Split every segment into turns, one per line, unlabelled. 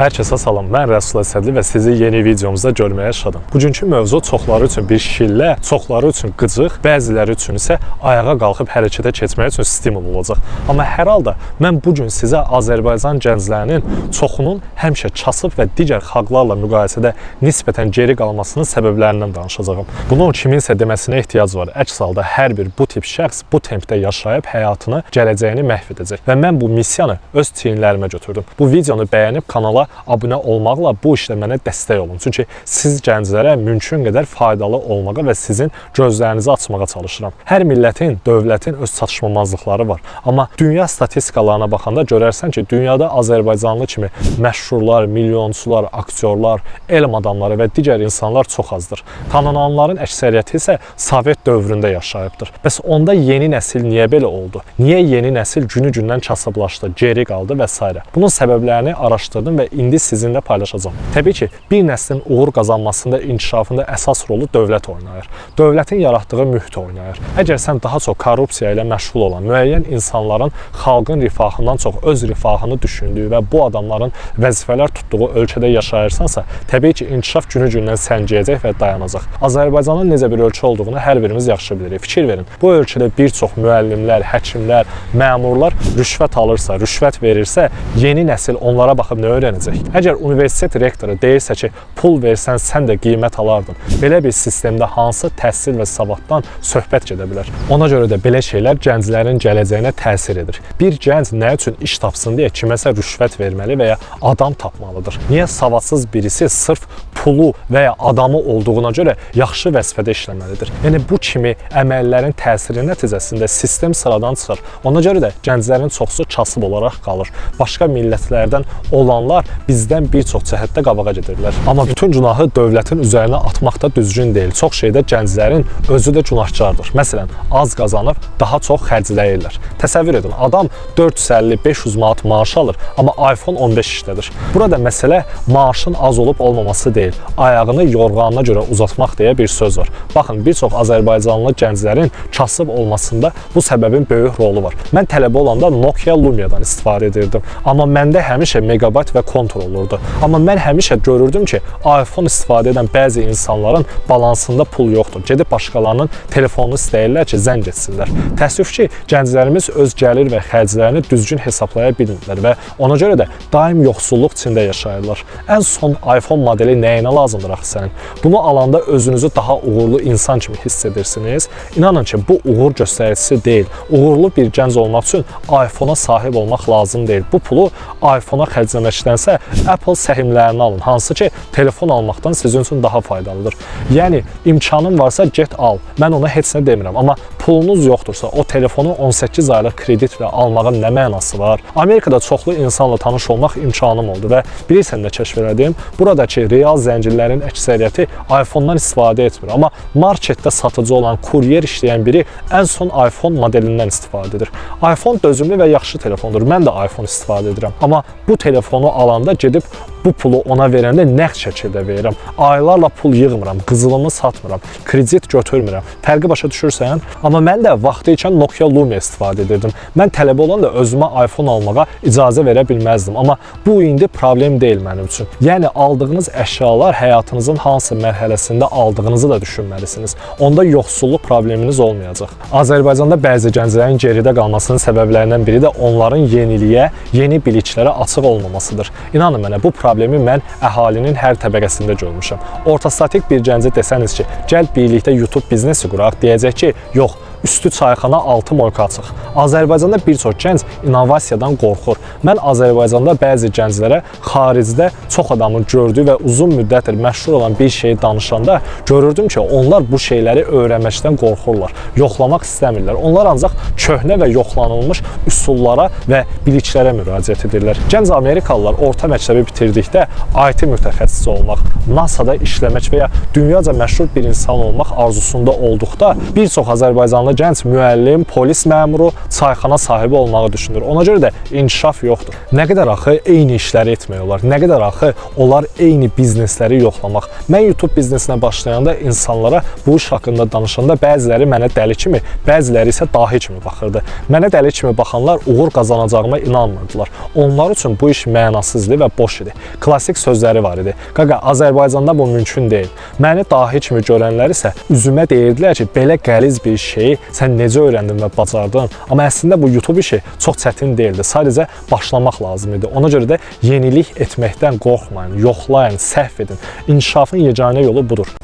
Hər kəsə salam, mən Rəsul Əsədli və sizi yeni videomuzda görməyə şadam. Bugünkü mövzu çoxları üçün bir şillə, çoxları üçün qıcıq, bəziləri üçün isə ayağa qalxıb hərəkətə keçmək üçün stimul olacaq. Amma hər halda mən bugün sizə Azərbaycan gənclərinin çoxunun həmişə kasıb və digər xalqlarla müqayisədə nisbətən geri qalmasının səbəblərindən danışacağam. Bunun kiminsə deməsinə ehtiyac var. Əks halda hər bir bu tip şəxs bu tempdə yaşayıb həyatını, gələcəyini məhv edəcək. Və mən bu missiyanı öz çiyinlərimə götürdüm. Bu videonu bəyənib kanala abunə olmaqla bu işlə mənə dəstək olun. Çünki siz gənclərə mümkün qədər faydalı olmağa və sizin gözlərinizi açmağa çalışıram. Hər millətin, dövlətin öz çatışmamazlıqları var. Amma dünya statistikalarına baxanda görərsən ki, dünyada Azərbaycanlı kimi məşhurlar, milyonçular, aktyorlar, elm adamları və digər insanlar çox azdır. Tanınanların əksəriyyəti isə Sovet dövründə yaşayıbdır. Bəs onda yeni nəsil niyə belə oldu? Niyə yeni nəsil günü-gündən kasıblaşdı, geri qaldı və s. Bunun səbəblərini araşdırdım və indi sizinlə paylaşacağım. Təbii ki, bir nəslin uğur qazanmasında, inkişafında əsas rolu dövlət oynayır. Dövlətin yaratdığı mühit oynayır. Əgər sən daha çox korrupsiya ilə məşğul olan müəyyən insanların xalqın rifahından çox öz rifahını düşündüyü və bu adamların vəzifələr tutduğu ölkədə yaşayırsansa, təbii ki, inkişaf günü-gündən səngiyəcək və dayanacaq. Azərbaycanın necə bir ölkə olduğunu hər birimiz yaxşı bilirik. Fikir verin, bu ölkədə bir çox müəllimlər, həkimlər, məmurlar rüşvət alırsa, rüşvət verirsə, yeni nəsil onlara baxıb nə öyrənəcək? Əgər universitet rektoru deyirsə ki, pul versən sən də qiymət alardın, belə bir sistemdə hansı təhsil və savaddan söhbət gedə bilər? Ona görə də belə şeylər gənclərin gələcəyinə təsir edir. Bir gənc nə üçün iş tapsın deyə kiməsə rüşvət verməli və ya adam tapmalıdır? Niyə savadsız birisi sırf pulu və ya adamı olduğuna görə yaxşı vəzifədə işləməlidir? Yəni bu kimi əməllərin təsiri nəticəsində sistem sıradan çıxır. Ona görə də gənclərin çoxsu kasıb olaraq qalır. Başqa millətlərdən olanlar bizdən bir çox cəhətdə qabağa gedirlər. Amma bütün günahı dövlətin üzərinə atmaq da düzgün deyil. Çox şeydə gənclərin özü də günahkardır. Məsələn, az qazanıb daha çox xərcləyirlər. Təsəvvür edin, adam 450-500 manat maaş alır, amma iPhone 15 işlədir. Burada məsələ maaşın az olub olmaması deyil, ayağını yorğanına görə uzatmaq deyə bir söz var. Baxın, bir çox Azərbaycanlı gənclərin kasıb olmasında bu səbəbin böyük rolu var. Mən tələbə olanda Nokia Lumia'dan istifadə edirdim. Amma məndə həmişə megabayt və kontur olurdu. Amma mən həmişə görürdüm ki, iPhone istifadə edən bəzi insanların balansında pul yoxdur. Gedib başqalarının telefonunu istəyirlər ki, zəng etsinlər. Təəssüf ki, gənclərimiz öz gəlir və xərclərini düzgün hesablaya bilmirlər və ona görə də daim yoxsulluq içində yaşayırlar. Ən son iPhone modeli nəyinə lazımdır axı sənin? Bunu alanda özünüzü daha uğurlu insan kimi hiss edirsiniz. İnanın ki, bu uğur göstəricisi deyil. Uğurlu bir gənc olmaq üçün iPhone-a sahib olmaq lazım deyil. Bu pulu iPhone-a xərcləməkdənsə Apple səhmlərini alın, hansı ki, telefon almaqdan sizin üçün daha faydalıdır. Yəni, imkanın varsa get al. Mən ona heç nə demirəm. Amma pulunuz yoxdursa, o telefonu 18 aylıq kreditlə almağın nə mənası var? Amerikada çoxlu insanla tanış olmaq imkanım oldu və bilirsən nə kəşf elədim? Buradakı real zəncirlərin əksəriyyəti iPhone-dan istifadə etmir. Amma marketdə satıcı olan, kuryer işləyən biri ən son iPhone modelindən istifadə edir. iPhone dözümlü və yaxşı telefondur. Mən də iPhone istifadə edirəm. Amma bu telefonu alanda gedib bu pulu ona verəndə nəqd şəkildə verirəm. Aylarla pul yığmıram, qızılımı satmıram, kredit götürmürəm. Fərqi başa düşürsən? Amma mən də vaxtı ikən Nokia Lumia istifadə edirdim. Mən tələbə olanda özümə iPhone almağa icazə verə bilməzdim. Amma bu indi problem deyil mənim üçün. Yəni aldığınız əşyalar həyatınızın hansı mərhələsində aldığınızı da düşünməlisiniz. Onda yoxsulluq probleminiz olmayacaq. Azərbaycanda bəzi gənclərin geridə qalmasının səbəblərindən biri də onların yeniliyə, yeni biliklərə açıq olmamasıdır. İnanın mənə, bu problemi mən əhalinin hər təbəqəsində görmüşəm. Orta statik bir gəncə desəniz ki, gəl birlikdə YouTube biznesi quraq, deyəcək ki, yox, üstü çayxana, altı morka açıq. Azərbaycanda bir çox gənc innovasiyadan qorxur. Mən Azərbaycanda bəzi gənclərə xaricdə çox adamın gördüyü və uzun müddətdir məşhur olan bir şeyi danışanda görürdüm ki, onlar bu şeyləri öyrənməkdən qorxurlar, yoxlamaq istəmirlər. Onlar ancaq köhnə və yoxlanılmış üsullara və biliklərə müraciət edirlər. Gənc Amerikalılar orta məktəbi bitirdikdə IT mütəxəssisi olmaq, NASA-da işləmək və ya dünyaca məşhur bir insan olmaq arzusunda olduqda bir çox Azərbaycanlı imkanlı gənc müəllim, polis məmuru, çayxana sahibi olmağı düşünür. Ona görə də inkişaf yoxdur. Nə qədər axı eyni işləri etmək olar, nə qədər axı onlar eyni biznesləri yoxlamaq. Mən YouTube biznesinə başlayanda insanlara bu iş haqqında danışanda bəziləri mənə dəli kimi, bəziləri isə dahi kimi baxırdı. Mənə dəli kimi baxanlar uğur qazanacağıma inanmırdılar. Onlar üçün bu iş mənasızdı və boş idi. Klassik sözləri var idi. Qaqa, Azərbaycanda bu mümkün deyil. Məni dahi kimi görənlər isə üzümə deyirdilər ki, belə qəliz bir şeyi sən necə öyrəndin və bacardın? Amma əslində bu YouTube işi çox çətin deyildi. Sadəcə başlamaq lazım idi. Ona görə də yenilik etməkdən qorxmayın, yoxlayın, səhv edin. İnkişafın yeganə yolu budur.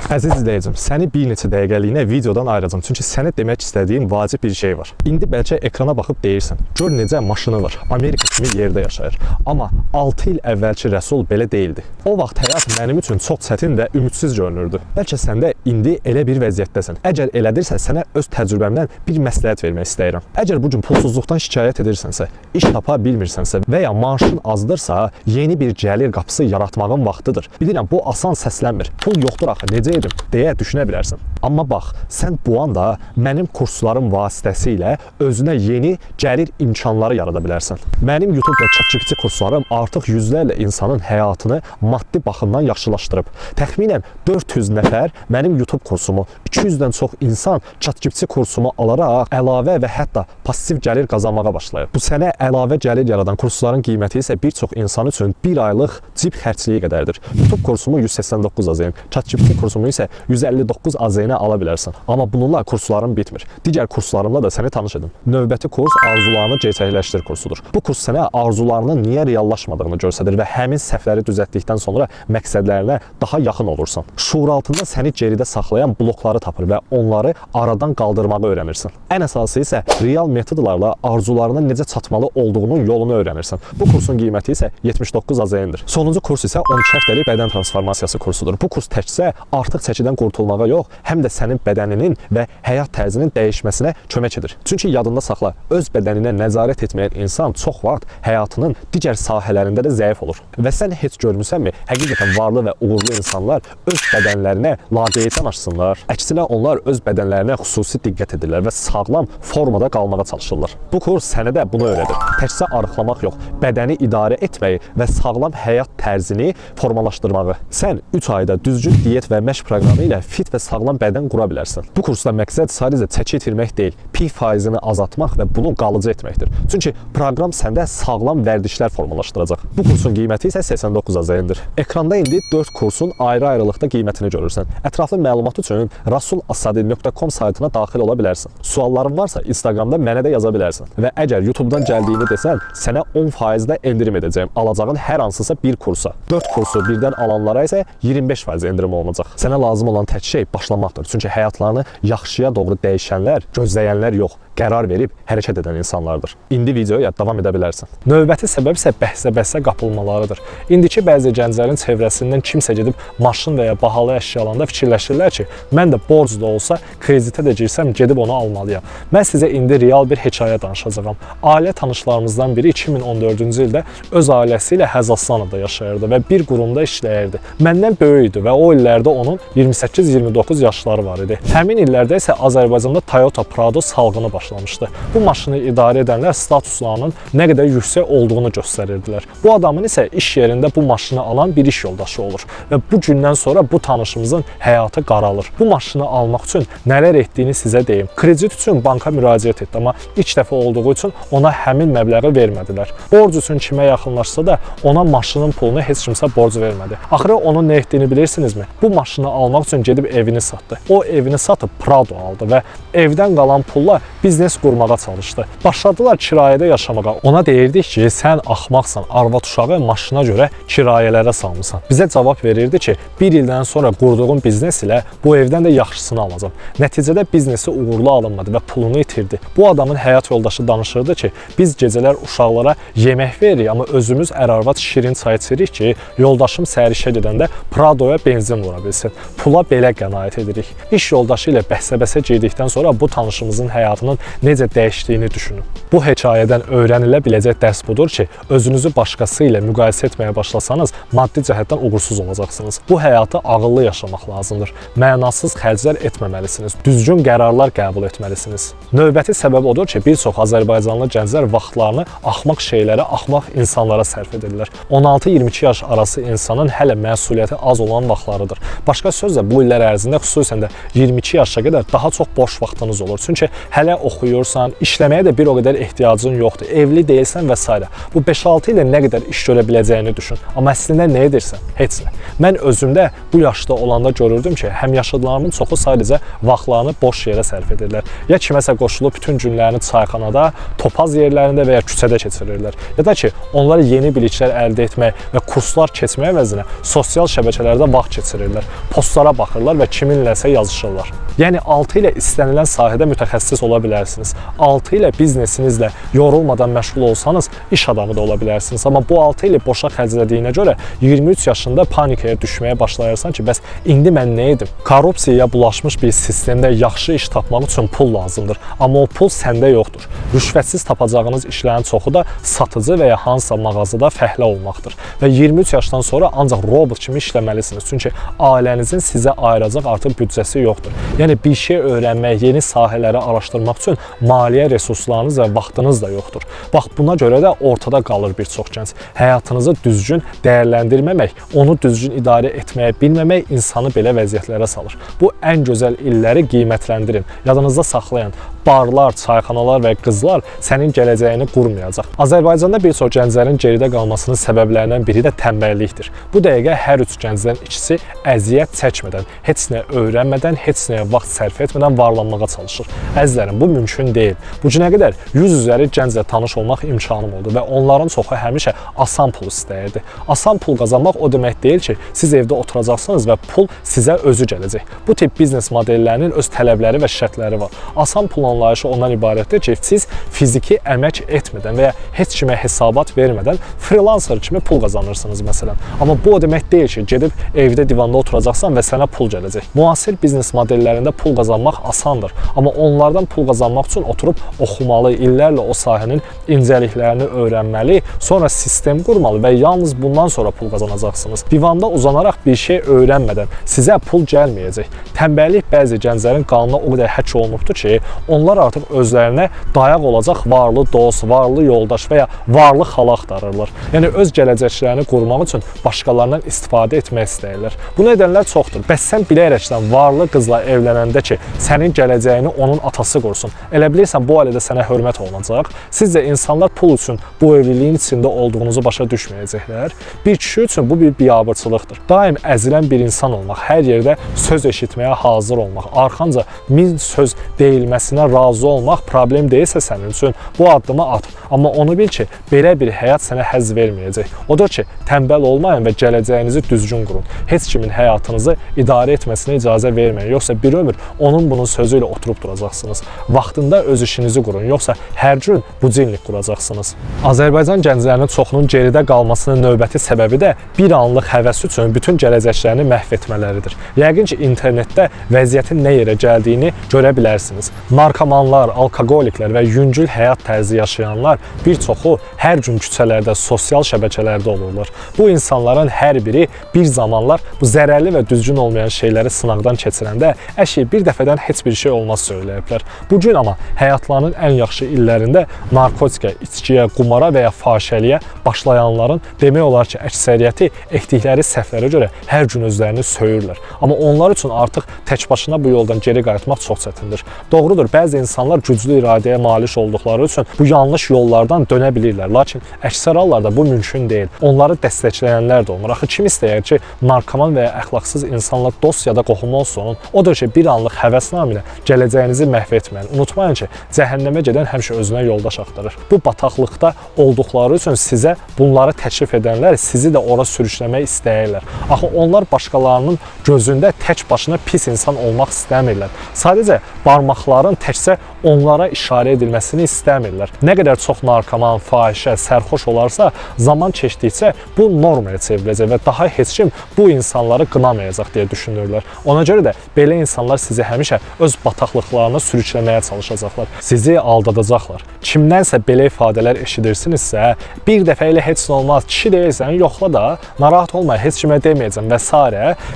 Əziz izləyicim, səni bir neçə dəqiqəliyinə videodan ayıracağım. Çünki sənə demək istədiyim vacib bir şey var. İndi bəlkə ekrana baxıb deyirsən, gör necə maşını var, Amerika kimi yerdə yaşayır. Amma 6 il əvvəlki Rəsul belə deyildi. O vaxt həyat mənim üçün çox çətin və ümidsiz görünürdü. Bəlkə sən də indi elə bir vəziyyətdəsən. Əgər elədirsən, sənə öz təcrübəmdən bir məsləhət vermək istəyirəm. Əgər bu gün pulsuzluqdan şikayət edirsənsə, iş tapa bilmirsənsə və ya maaşın azdırsa, yeni bir gəlir qapısı yaratmağın vaxtıdır. Bilirəm, bu asan səslənmir. Pul yoxdur axı, necə edim deyə düşünə bilərsən. Amma bax, sən bu anda mənim kurslarım vasitəsilə özünə yeni gəlir imkanları yarada bilərsən. Mənim YouTube və ChatGPT kurslarım artıq yüzlərlə insanın həyatını maddi baxımdan yaxşılaşdırıb. Təxminən 400 nəfər mənim YouTube kursumu, 200-dən çox insan ChatGPT kursumu alaraq əlavə və hətta pasiv gəlir qazanmağa başlayıb. Bu sənə əlavə gəlir yaradan kursların qiyməti isə bir çox insan üçün bir aylıq cib xərcliyi qədərdir. YouTube kursumu 189 AZN, ChatGPT kursumu isə 159 AZN ala bilərsən. Amma bununla kurslarım bitmir. Digər kurslarımla da səni tanış edim. Növbəti kurs arzularını gerçəkləşdir kursudur. Bu kurs sənə arzularının niyə reallaşmadığını göstərir və həmin səhvləri düzəltdikdən sonra məqsədlərinə daha yaxın olursan. Şuur altında səni geridə saxlayan blokları tapır və onları aradan qaldırmağı öyrənirsən. Ən əsası isə real metodlarla arzularına necə çatmalı olduğunun yolunu öyrənirsən. Bu kursun qiyməti isə 79 AZN-dir. Sonuncu kurs isə 12 həftəlik bədən transformasiyası kursudur. Bu kurs təkcə artıq çəkidən qurtulmağa yox, həm də sənin bədəninin və həyat tərzinin dəyişməsinə kömək edir. Çünki yadında saxla, öz bədəninə nəzarət etməyən insan çox vaxt həyatının digər sahələrində də zəif olur. Və sən heç görmüsənmi, həqiqətən varlı və uğurlu insanlar öz bədənlərinə laqeyd yanaşsınlar. Əksinə onlar öz bədənlərinə xüsusi diqqət edirlər və sağlam formada qalmağa çalışırlar. Bu kurs sənə də bunu öyrədir. Təkcə arıqlamaq yox, bədəni idarə etməyi və sağlam həyat tərzini formalaşdırmağı. Sən 3 ayda düzgün diyet və məşq proqramı ilə fit və sağlam bədən qura bilərsən. Bu kursda məqsəd sadəcə çəki itirmək deyil, pi faizini azaltmaq və bunu qalıcı etməkdir. Çünki proqram səndə sağlam vərdişlər formalaşdıracaq. Bu kursun qiyməti isə 89 AZN-dir. Ekranda indi 4 kursun ayrı-ayrılıqda qiymətini görürsən. Ətraflı məlumat üçün rasulasadi.com saytına daxil ola bilərsən. Sualların varsa Instagramda mənə də yaza bilərsən. Və əgər YouTube'dan gəldiyini desən, sənə 10% endirim edəcəyim alacağın hər hansısa bir kursa. 4 kursu birdən alanlara isə 25% endirim olunacaq. Sənə lazım olan tək şey başlamaqdır. Çünki həyatlarını yaxşıya doğru dəyişənlər, gözləyənlər yox, qərar verib hərəkət edən insanlardır. İndi videoya davam edə bilərsən. Növbəti səbəb isə bəhsə-bəhsə qapılmalarıdır. İndiki bəzi gənclərin çevrəsindən kimsə gedib maşın və ya bahalı əşya alanda fikirləşirlər ki, mən də borc da olsa, kreditə də girsəm gedib onu almalıyam. Mən sizə indi real bir hekayə danışacağam. Ailə tanışlarımızdan biri 2014-cü ildə öz ailəsi ilə Həzaslanada yaşayırdı və bir qurumda işləyirdi. Məndən böyük idi və o illərdə onun 28-29 yaşları var idi. Həmin illərdə isə Azərbaycanda Toyota Prado salğını başlamışdı. Bu maşını idarə edənlər statuslarının nə qədər yüksək olduğunu göstərirdilər. Bu adamın isə iş yerində bu maşını alan bir iş yoldaşı olur və bu gündən sonra bu tanışımızın həyatı qaralır. Bu maşını almaq üçün nələr etdiyini sizə deyim. Kredit üçün banka müraciət etdi, amma ilk dəfə olduğu üçün ona həmin məbləği vermədilər. Borc üçün kimə yaxınlaşsa da ona maşının pulunu heç kimsə borc vermədi. Axırı onun nə etdiyini bilirsinizmi? Bu maşını almaq üçün gedib evini satdı. O evini satıb Prado aldı və evdən qalan pulla biznes qurmağa çalışdı. Başladılar kirayədə yaşamağa. Ona deyirdik ki, sən axmaqsan, arvad uşağı maşına görə kirayələrə salmısan. Bizə cavab verirdi ki, bir ildən sonra qurduğum biznes ilə bu evdən də yaxşısını alacam. Nəticədə biznesi uğurlu alınmadı və pulunu itirdi. Bu adamın həyat yoldaşı danışırdı ki, biz gecələr uşaqlara yemək veririk, amma özümüz ər-arvad şirin çay içirik ki, yoldaşım səhər işə gedəndə Pradoya benzin vura bilsin. Pula belə qənaət edirik. İş yoldaşı ilə bəhsə-bəhsə girdikdən sonra bu tanışımızın həyatının necə dəyişdiyini düşünün. Bu hekayədən öyrənilə biləcək dərs budur ki, özünüzü başqası ilə müqayisə etməyə başlasanız, maddi cəhətdən uğursuz olacaqsınız. Bu həyatı ağıllı yaşamaq lazımdır. Mənasız xərclər etməməlisiniz. Düzgün qərarlar qəbul etməlisiniz. Növbəti səbəb odur ki, bir çox Azərbaycanlı gənclər vaxtlarını axmaq şeylərə, axmaq insanlara sərf edirlər. 16-22 yaş arası insanın hələ məsuliyyəti az olan vaxtlarıdır. Başqa sözlə, bu illər ərzində xüsusən də 22 yaşa qədər daha çox boş vaxtınız olur. Çünki hələ oxuyursan, işləməyə də bir o qədər ehtiyacın yoxdur, evli deyilsən və s. Bu 5-6 ilə nə qədər iş görə biləcəyini düşün. Amma əslində nə edirsən? Heç nə. Mən özümdə bu yaşda olanda görürdüm ki, həmyaşıdlarımın çoxu sadəcə vaxtlarını boş yerə sərf edirlər. Ya kiməsə qoşulub bütün günlərini çayxanada, topaz yerlərində və ya küçədə keçirirlər. Ya da ki, onlar yeni biliklər əldə etmək və kurslar keçmək əvəzinə sosial şəbəkələrdə vaxt keçirirlər. Postlara baxırlar və kiminləsə yazışırlar. Yəni 6 ilə istənilən sahədə mütəxəssis ola bilərsiniz. 6 ilə biznesinizlə yorulmadan məşğul olsanız, iş adamı da ola bilərsiniz. Amma bu 6 ili boşa xərclədiyinə görə 23 yaşında panikaya düşməyə başlayırsan ki, bəs indi mən nə edim? Korrupsiyaya bulaşmış bir sistemdə yaxşı iş tapmaq üçün pul lazımdır. Amma o pul səndə yoxdur. Rüşvətsiz tapacağınız işlərin çoxu da satıcı və ya hansısa mağazada fəhlə olmaqdır. Və 23 yaşdan sonra ancaq robot kimi işləməlisiniz. Çünki ailənizin sizə ayıracaq artıq büdcəsi yoxdur. Yəni bir şey öyrənmək, yeni sahələri araşdırmaq üçün maliyyə resurslarınız və vaxtınız da yoxdur. Bax, buna görə də ortada qalır bir çox gənc. Həyatınızı düzgün dəyərləndirməmək, onu düzgün idarə etməyə bilməmək insanı belə vəziyyətlərə salır. Bu ən gözəl illəri qiymətləndirin. Yadınızda saxlayın. Barlar, çayxanalar və qızlar sənin gələcəyini qurmayacaq. Azərbaycanda bir çox gənclərin geridə qalmasının səbəblərindən biri də tənbəllikdir. Bu dəqiqə hər üç gəncdən ikisi əziyyət çəkmədən, heç nə öyrənmədən, heç nəyə vaxt sərf etmədən varlanmağa çalışır. Əzizlərim, bu mümkün deyil. Bu günə qədər 100 üzəri gənclə tanış olmaq imkanım oldu və onların çoxu həmişə asan pul istəyirdi. Asan pul qazanmaq o demək deyil ki, siz evdə oturacaqsınız və pul sizə özü gələcək. Bu tip biznes modellərinin öz tələbləri və şərtləri var. Asan pul anlayışı ondan ibarətdir ki, siz fiziki əmək etmədən və ya heç kimə hesabat vermədən freelancer kimi pul qazanırsınız məsələn. Amma bu o demək deyil ki, gedib evdə divanda oturacaqsan və sənə pul gələcək. Müasir biznes modellərində pul qazanmaq asandır. Amma onlardan pul qazanmaq üçün oturub oxumalı, illərlə o sahənin incəliklərini öyrənməli, sonra sistem qurmalı və yalnız bundan sonra pul qazanacaqsınız. Divanda uzanaraq bir şey öyrənmədən sizə pul gəlməyəcək. Tənbəllik bəzi gənclərin qanuna o qədər həkk olunubdur ki, onlar artıq özlərinə dayaq olacaq varlı dost, varlı yoldaş və ya varlı xala axtarırlar. Yəni öz gələcəklərini qurmaq üçün başqalarından istifadə etmək istəyirlər. Bu nədənlər çoxdur. Bəs sən bilərəkdən varlı qızla evlənəndə ki, sənin gələcəyini onun atası qursun. Elə bilirsən bu ailədə sənə hörmət olunacaq. Sizcə insanlar pul üçün bu evliliyin içində olduğunuzu başa düşməyəcəklər. Bir kişi üçün bu bir biabırçılıqdır. Daim əzilən bir insan olmaq, hər yerdə söz eşitməyə hazır olmaq, arxanca 1000 söz deyilməsinə razı olmaq problem deyilsə sənin üçün bu addımı at. Amma onu bil ki, belə bir həyat sənə həzz verməyəcək. Odur ki, tənbəl olmayın və gələcəyinizi düzgün qurun. Heç kimin həyatınızı idarə etməsinə icazə verməyin. Yoxsa bir ömür onun bunun sözü ilə oturub duracaqsınız. Vaxtında öz işinizi qurun. Yoxsa hər gün budilnik quracaqsınız. Azərbaycan gənclərinin çoxunun geridə qalmasının növbəti səbəbi də bir anlıq həvəs üçün bütün gələcəklərini məhv etmələridir. Yəqin ki, internetdə vəziyyətin nə yerə gəldiyini görə bilərsiniz. Narkomanlar, alkoqoliklər və yüngül həyat tərzi yaşayanlar bir çoxu hər gün küçələrdə, sosial şəbəkələrdə olurlar. Bu insanların hər biri bir zamanlar bu zərərli və düzgün olmayan şeyləri sınaqdan keçirəndə əşi bir dəfədən heç bir şey olmaz söyləyiblər. Bugün amma həyatlarının ən yaxşı illərində narkotikə, içkiyə, qumara və ya fahişəliyə başlayanların demək olar ki, əksəriyyəti etdikləri səhvlərə görə hər gün özlərini söyürlər. Amma onlar üçün artıq tək başına bu yoldan geri qayıtmaq çox çətindir. Doğrudur, bəzi insanlar güclü iradəyə malik olduqları üçün bu yanlış yollardan dönə bilirlər. Lakin əksər hallarda bu mümkün deyil. Onları dəstəkləyənlər də olmur. Axı kim istəyər ki, narkoman və ya əxlaqsız insanla dost ya da qohum olsun? Odur ki, bir anlıq həvəs naminə gələcəyinizi məhv etməyin. Unutmayın ki, cəhənnəmə gedən həmişə özünə yoldaş axtarır. Bu bataqlıqda olduqları üçün sizə bunları təklif edənlər sizi də ora sürükləmək istəyirlər. Axı onlar başqalarının gözündə tək başına pis insan olmaq istəmirlər. Sadəcə barmaqların təkcə onlara işarə edilməsini istəmirlər. Nə qədər çox narkoman, fahişə, sərxoş olarsa, zaman keçdikcə bu normaya çevriləcək və daha heç kim bu insanları qınamayacaq deyə düşünürlər. Ona görə də belə insanlar sizi həmişə öz bataqlıqlarına sürükləməyə çalışır. çalışacaqlar. Sizi aldadacaqlar. Kimdənsə belə ifadələr eşidirsinizsə, bir dəfə ilə heç nə olmaz, kişi deyilsən, yoxla da, narahat olma, heç kimə deməyəcəm və s.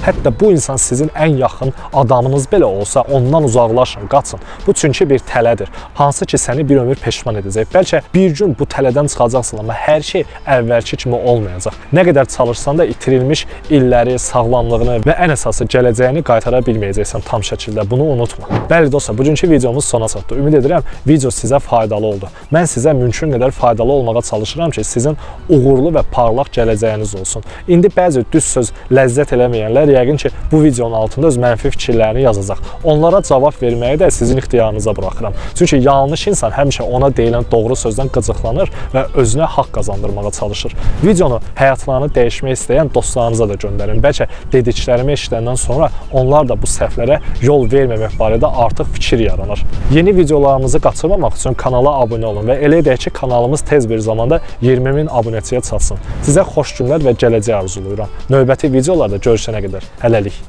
Hətta bu insan sizin ən yaxın adamınız belə olsa, ondan uzaqlaşın, qaçın. Bu çünki bir tələdir, hansı ki səni bir ömür peşman edəcək. Bəlkə bir gün bu tələdən çıxacaqsın, amma hər şey əvvəlki kimi olmayacaq. Nə qədər çalışsan da itirilmiş illəri, sağlamlığını və ən əsası gələcəyini qaytara bilməyəcəksən tam şəkildə. Bunu unutma. Bəli dostlar, bugünkü videomuz sona çatdı. Ümid edirəm video sizə faydalı oldu. Mən sizə mümkün qədər faydalı olmağa çalışıram ki, sizin uğurlu və parlaq gələcəyiniz olsun. İndi bəzi düz söz ləzzət eləməyənlər yəqin ki, bu videonun altında öz mənfi fikirlərini yazacaq. Onlara cavab verməyi də sizin ixtiyarınıza buraxıram. Çünki yanlış insan həmişə ona deyilən doğru sözdən qıcıqlanır və özünə haqq qazandırmağa çalışır. Videonu həyatlarını dəyişmək istəyən dostlarınıza da göndərin. Bəlkə dediklərimi eşidəndən sonra onlar da bu səhvlərə yol verməmək barədə artıq fikir yaranır. Yeni videolarımızı qaçırmamaq üçün kanala abunə olun və elə edək ki, kanalımız tez bir zamanda 20.000 abunəçiyə çatsın. Sizə xoş günlər və gələcək arzulayıram. Növbəti videolarda görüşənə qədər. Hələlik.